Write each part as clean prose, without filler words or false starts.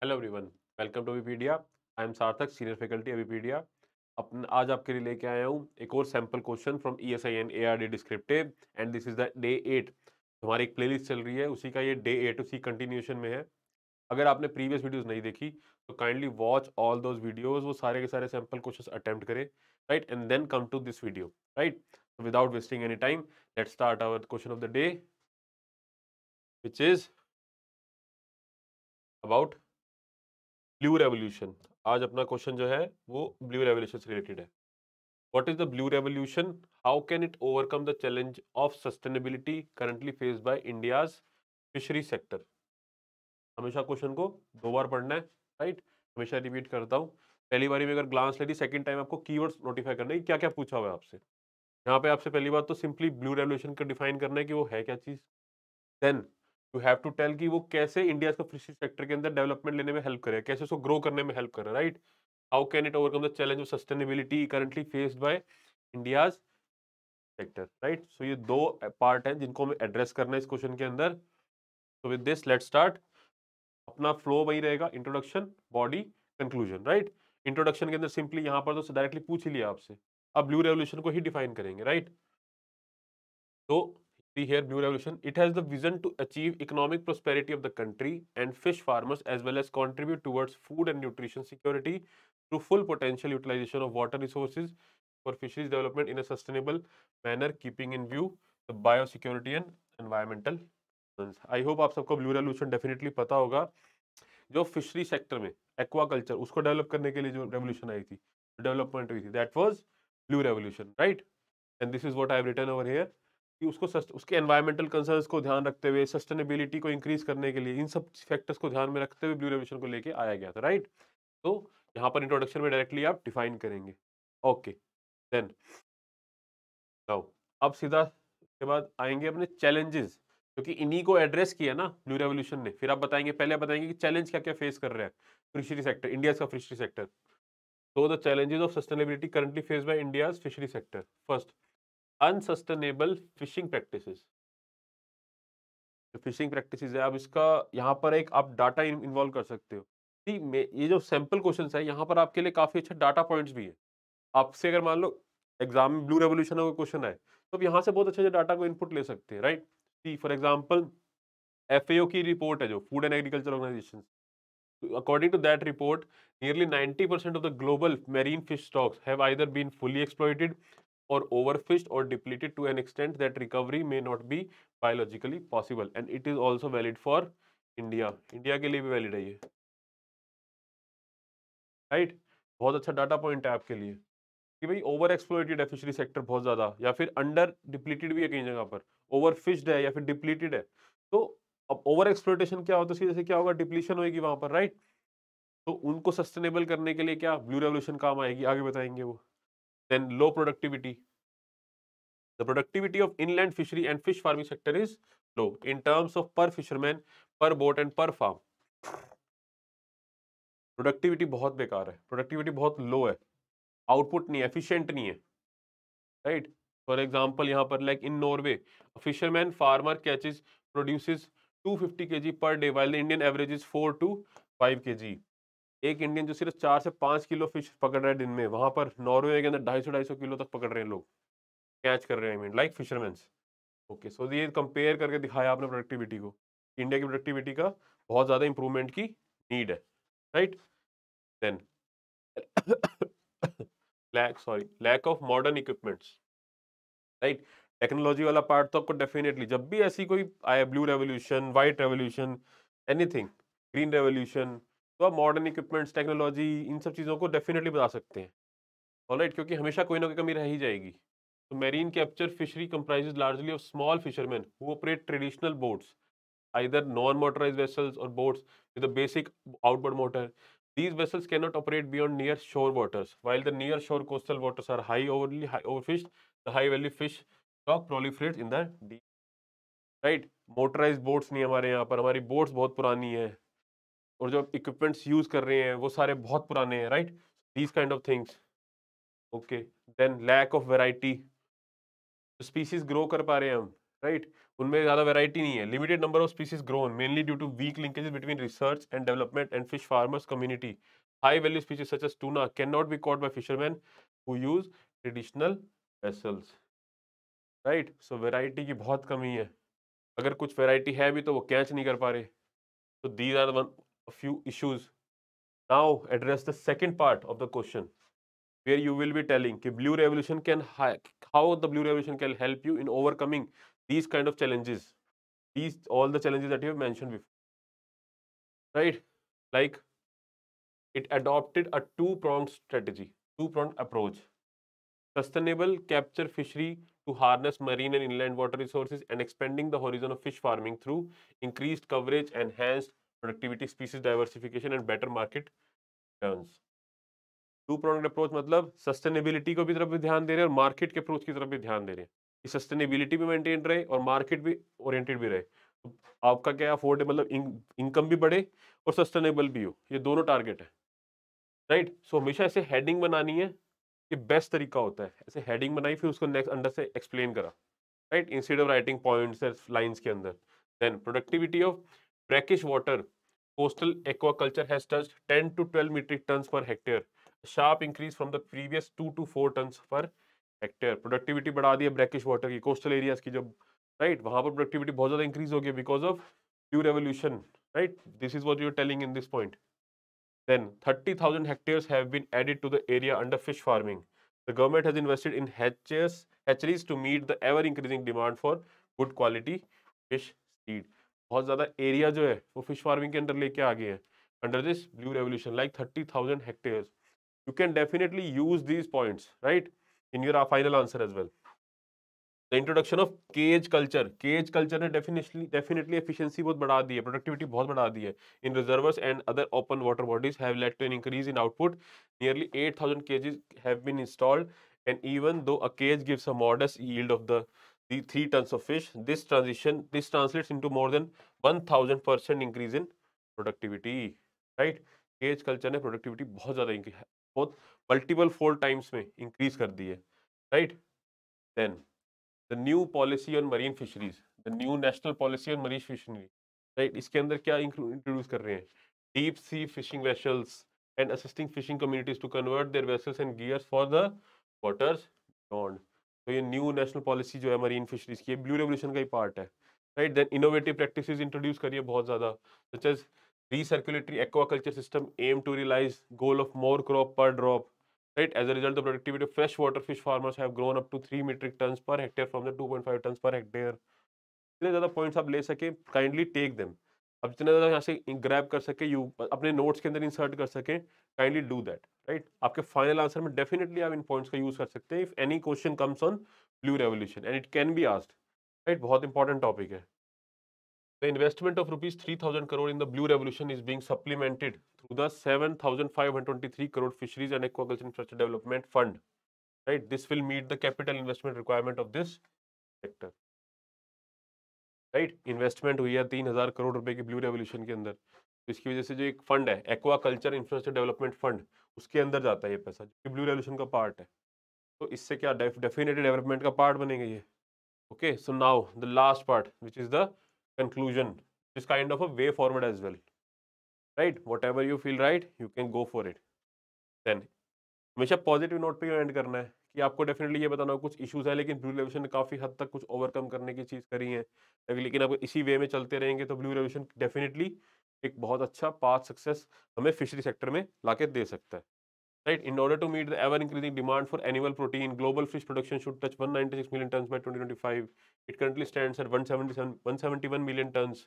Hello everyone, welcome to Vipedia. I am Sarthak, senior faculty Vipedia. अपन आज आपके लिए लेके आया हूँ एक और sample question from ESIN ARD descriptive and this is the day 8। हमारी एक प्लेलिस्ट चल रही है, उसी का ये डे 8 उसी कंटिन्यूशन में है। अगर आपने प्रीवियस वीडियोस नहीं देखी तो kindly watch all those videos, वो सारे के सारे सैम्पल क्वेश्चंस अटेम्प्ट करें, right, and then come to this video, right. Without wasting any time, let's start our question of the day, which is about blue revolution. आज अपना question जो है वो ब्लू रेवोल्यूशन से रिलेटेड है। What is the blue revolution? How can it overcome the challenge of sustainability currently faced by India's fishery sector? हमेशा question को दो बार पढ़ना है, राइट। हमेशा रिपीट करता हूँ। पहली बारी में अगर ग्लांस लेती, सेकंड टाइम आपको कीवर्ड्स नोटिफाई करना है कि क्या क्या पूछा हुआ है आपसे। यहाँ पे आपसे पहली बात तो सिंपली ब्लू रेवोल्यूशन को डिफाइन करना है कि वो है क्या चीज। Then you have to tell कि वो कैसे इंडिया का फिशरी सेक्टर के अंदर डेवलपमेंट लेने में हेल्प करे, कैसे उसको ग्रो करने में हेल्प करे, right. How can it overcome the challenge of sustainability currently faced by India's sector, right. So ये दो पार्ट हैं जिनको हमें एड्रेस करना है इस क्वेश्चन के अंदर। तो विद दिस लेट्स स्टार्ट। अपना फ्लो वही रहेगा, introduction, body, conclusion, right. Introduction के अंदर सिंपली यहाँ पर तो डायरेक्टली पूछ ही लिया आपसे, अब ब्लू रेवोल्यूशन को ही डिफाइन करेंगे, राइट। तो see here, blue revolution, it has the vision to achieve economic prosperity of the country and fish farmers, as well as contribute towards food and nutrition security through full potential utilization of water resources for fisheries development in a sustainable manner, keeping in view the biosecurity and environmental concerns. I hope आप सबको blue revolution definitely पता होगा। जो fishery sector में aquaculture उसको develop करने के लिए जो रेवोल्यूशन आई थी, डेवलपमेंट हुई थी, that was blue revolution, right. And this is what I have written over here कि उसको उसके एनवायरमेंटल कंसर्न्स को ध्यान रखते हुए, सस्टेनेबिलिटी को इंक्रीज करने के लिए, इन सब फैक्टर्स को ध्यान में रखते हुए ब्लू रेवोल्यूशन को लेके आया गया था, राइट। तो यहाँ पर इंट्रोडक्शन में डायरेक्टली आप डिफाइन करेंगे। ओके, देन नाउ अब सीधा के बाद आएंगे अपने चैलेंजेस, क्योंकि इन्हीं को एड्रेस किया ना ब्लू रेवोल्यूशन ने। फिर आप बताएंगे, पहले आप बताएंगे कि चैलेंज क्या क्या फेस कर रहा है फिशरी सेक्टर, इंडिया का fishery sector. So the challenges of sustainability currently faced by India's fishery sector. First, unsustainable fishing practices. जो फिशिंग प्रैक्टिसेस है, अब इसका यहाँ पर एक आप डाटा इन्वॉल्व कर सकते हो। ये जो सैंपल क्वेश्चंस है, यहाँ पर आपके लिए काफी अच्छे डाटा पॉइंट्स भी है। आपसे अगर मान लो एग्जाम में ब्लू रेवोल्यूशन का क्वेश्चन है, तो आप यहाँ से बहुत अच्छे डाटा को इनपुट ले सकते हैं, right. See for example, FAO की रिपोर्ट है जो food and agriculture organization, according to that report, nearly 90% of the global marine fish stocks have either been fully exploited or overfished or depleted to an extent that recovery may not be biologically possible, and it is also valid for India. India के लिए भी valid है ये, right? बहुत अच्छा data point है आपके लिए कि भाई ओवर एक्सप्लॉइटेड है फिशरी सेक्टर बहुत ज्यादा, या फिर अंडर डिप्लीटेड भी है कई जगह पर, ओवर फिश्ड है या फिर डिप्लीटेड है। तो अब ओवर एक्सप्लॉइटेशन क्या होता है, सीधे से क्या होगा, डिप्लीशन होगी वहां पर, राइट। तो उनको सस्टेनेबल करने के लिए क्या ब्लू रेवोल्यूशन काम आएगी, आगे बताएंगे वो। Then low productivity, the productivity of inland fishery and fish farming sector is low in terms of per fisherman, per boat and per farm. Productivity बहुत बेकार है, प्रोडक्टिविटी बहुत लो है, आउटपुट नहीं है, एफिशिएंट नहीं है, राइट। फॉर एग्जांपल यहाँ पर like in Norway, fisherman farmer catches produces 250 kg per day, while the Indian average is 4 to 5 kg। एक इंडियन जो सिर्फ 4 से 5 किलो फिश पकड़ रहा है दिन में, वहां पर नॉर्वे के अंदर 250-250 किलो तक पकड़ रहे हैं लोग, कैच कर रहे हैं, I mean like fishermans. Okay, so ये कंपेयर करके दिखाया आपने प्रोडक्टिविटी को, इंडिया की प्रोडक्टिविटी का बहुत ज्यादा इंप्रूवमेंट की नीड है, right. Then lack of modern equipments, right. Technology वाला पार्ट तो आपको डेफिनेटली, जब भी ऐसी कोई आए, blue revolution, white revolution, anything, green revolution, तो आप मॉडर्न इक्विपमेंट्स, टेक्नोलॉजी, इन सब चीज़ों को डेफिनेटली बता सकते हैं, ऑलराइट, क्योंकि हमेशा कोई ना कोई कमी रह ही जाएगी। तो marine capture fishery comprises largely of small fishermen who operate traditional boats, either non-motorized vessels or boats with a basic outboard motor. These vessels cannot operate beyond near shore waters, while the near shore coastal waters are high overfished. The high value fish stock proliferates in the deep. Right? Motorized boats नहीं हमारे यहाँ पर, हमारी boats बहुत पुरानी है, और जो इक्विपमेंट्स यूज कर रहे हैं वो सारे बहुत पुराने हैं, right. These kind of things. Okay, then lack of variety, species grow कर पा रहे हैं हम, राइट। उनमें ज़्यादा वैरायटी नहीं है। Limited number of species grown mainly due to weak linkages between research and development and fish farmers community. High value species such as tuna can not be caught by fisherman who use traditional vessels. Right, so variety की बहुत कमी है। अगर कुछ variety है भी तो वो कैच नहीं कर पा रहे। तो these are one few issues. Now address the second part of the question where you will be telling कि blue revolution can how the blue revolution can help you in overcoming these kind of challenges, these all the challenges that you have mentioned before, right? Like it adopted a two-pronged strategy, two-pronged approach. Sustainable capture fishery to harness marine and inland water resources and expanding the horizon of fish farming through increased coverage, enhanced productivity, species diversification and better market returns. To product approach मतलब sustainability को भी तरफ भी ध्यान दे रहे हैं और market के अप्रोच की तरफ भी ध्यान दे रहे हैं कि सस्टेनेबिलिटी भी मेंटेन रहे और मार्केट भी ओरिएंटेड भी रहे। तो आपका क्या अफोर्ड मतलब इनकम भी बढ़े और सस्टेनेबल भी हो, ये दोनों टारगेट है। राइट, सो हमेशा ऐसे हेडिंग बनानी है, ये बेस्ट तरीका होता है। ऐसे हेडिंग बनाई फिर उसको नेक्स्ट अंडर से एक्सप्लेन करा, right, instead of writing points lines के अंदर। Then productivity of brackish water coastal aquaculture has touched 10 to 12 metric tons per hectare, a sharp increase from the previous 2 to 4 tons per hectare। Productivity बढ़ा दी है brackish water की, coastal areas की, जब right वहां पर प्रोडक्टिविटी बहुत ज्यादा इंक्रीज हो गई because of blue revolution. Right, this is what you are telling in this point. Then 30,000 hectares have been added to the area under fish farming. The government has invested in hatcheries to meet the ever increasing demand for good quality fish seed. बहुत ज़्यादा area जो है वो fish farming के under लेके आ गए हैं under this blue revolution, like 30,000 hectares. You can definitely use these points, right, in your final answer as well. The introduction of cage culture ने डेफिनेटली एफिशिएंसी बहुत बढ़ा दी है, प्रोडक्टिविटी बहुत बढ़ा दी है in reservoirs and other open water bodies have led to an increase in output. Nearly 8,000 cages have been installed and even though a cage gives a modest yield of the 3 tons of fish, this translates into more than 1,000% increase in productivity, right? Cage culture ने productivity बहुत ज्यादा बहुत multiple 4 times में increase कर दी है, right? Then the new policy on marine fisheries, the new national policy on marine fishery, right, इसके अंदर क्या इंट्रोड्यूस कर रहे हैं? Deep sea fishing vessels and assisting fishing communities to convert their vessels and gears for the waters beyond. तो ये new national policy जो है मरीन फिशरीज की, ब्लू रेवोल्यूशन का ही पार्ट है, right. Then innovative practices introduce करिए बहुत ज्यादा, such as recirculatory aquaculture system aim to realize goal of more crop per drop, right? As a result, the productivity of freshwater fish farmers have grown up to 3 metric tons per hectare from the 2.5 tons per hectare. जितने ज्यादा points आप ले सके kindly take them. अब जितने ज्यादा यहाँ से ग्रैब कर सके, यू अपने नोट्स के अंदर इंसर्ट कर सके, काइंडली डू दैट, राइट। आपके फाइनल आंसर में डेफिनेटली आप इन पॉइंट्स का यूज कर सकते हैं if any question comes on blue revolution and it can be asked, right. बहुत इंपॉर्टेंट टॉपिक है। The investment of rupees 3,000 crore in the blue revolution is being supplemented through the 7,523 crore fisheries and aquaculture infrastructure development fund, right? This will meet the capital investment requirement of this sector, right? Investment हुई है 3,000 करोड़ रुपए की blue revolution के अंदर, तो इसकी वजह से जो एक फंड है एक्वाकल्चर इंफ्रास्ट्रक्चर डेवलपमेंट फंड, उसके अंदर जाता है ये पैसा, जो ब्लू रेवोल्यूशन का पार्ट है। तो इससे क्या डेफिनेटली डेवलपमेंट का पार्ट बनेगा ये। Okay, so now the last part, which is the conclusion, is kind of a way forward as well, right? Whatever you feel right, you can go for it. Then हमेशा positive note पे and करना है कि आपको definitely ये बताना हो कुछ इश्यूज है, लेकिन ब्लू रेवोल्यूशन ने काफी हद तक कुछ ओवरकम करने की चीज करी है। लेकिन अगर इसी वे में चलते रहेंगे तो ब्लू रेवोल्यूशन डेफिनेटली एक बहुत अच्छा पाथ सक्सेस हमें फिशरी सेक्टर में लाके दे सकता है, right? In order to meet the ever increasing demand for animal protein, global fish production should touch 196 million tons by 2025. It currently stands at 171 million tons.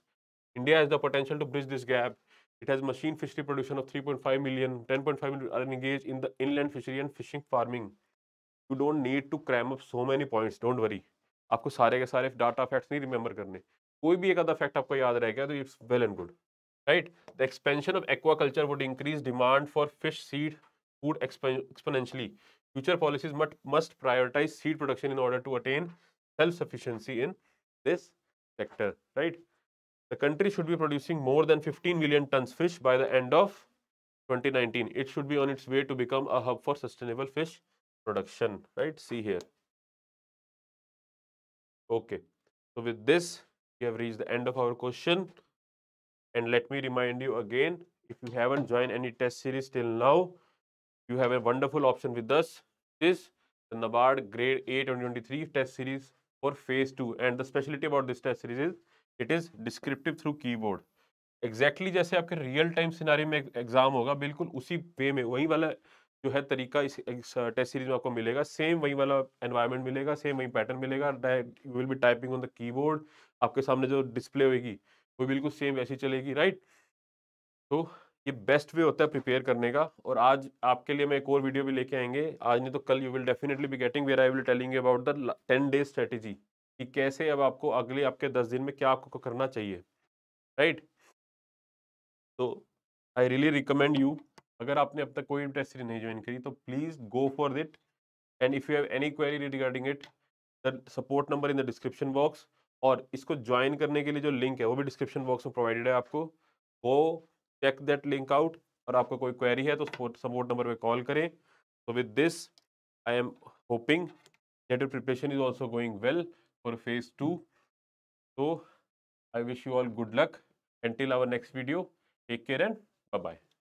India has the potential to bridge this gap. It has machine fishery production of 3.5 million, 10.5 million are engaged in the inland fishery and fishing farming. You don't need to cram up so many points, don't worry. आपको सारे के सारे data facts नहीं remember करने, कोई भी एक आधा फैक्ट आपको याद रह गया तो it's well and good, right? The expansion of aquaculture would increase demand for fish seed food exponentially. Future policies must prioritize seed production in order to attain self-sufficiency in this sector, right? The country should be producing more than 15 million tons fish by the end of 2019. It should be on its way to become a hub for sustainable fish production, right? See here. Okay. So with this, we have reached the end of our question. And let me remind you again, if you haven't joined any test series till now, you have a wonderful option with us. It is the NABARD Grade A 2023 test series for phase 2. And the specialty about this test series is it is descriptive through keyboard. Exactly जैसे आपके real time scenery में exam होगा, बिल्कुल उसी वे में वही वाला जो है तरीका इस टेस्ट सीरीज में आपको मिलेगा, सेम वही वाला एनवायरनमेंट मिलेगा, सेम वही पैटर्न मिलेगा, you will be typing on the keyboard, आपके सामने जो डिस्प्ले होगी वो बिल्कुल सेम वैसी चलेगी, राइट। तो ये बेस्ट वे होता है प्रिपेयर करने का। और आज आपके लिए मैं एक और वीडियो भी लेके आएंगे, आज नहीं तो कल, you will definitely be getting where I will telling you about the 10 days strategy, कि कैसे अब आपको अगले आपके 10 दिन में क्या आपको करना चाहिए, राइट। तो आई रियली रिकमेंड यू, अगर आपने अब तक कोई टेस्ट सीरीज नहीं ज्वाइन करी तो please go for it. And if you have any query regarding it, the support number in the description box, और इसको ज्वाइन करने के लिए जो लिंक है वो भी डिस्क्रिप्शन बॉक्स में प्रोवाइडेड है आपको, वो चेक दैट लिंक आउट। और आपको कोई क्वेरी है तो सपोर्ट नंबर पे कॉल करें। तो with this I am hoping that your preparation is also going well for phase 2. So I wish you all good luck until our next video. Take care and bye bye.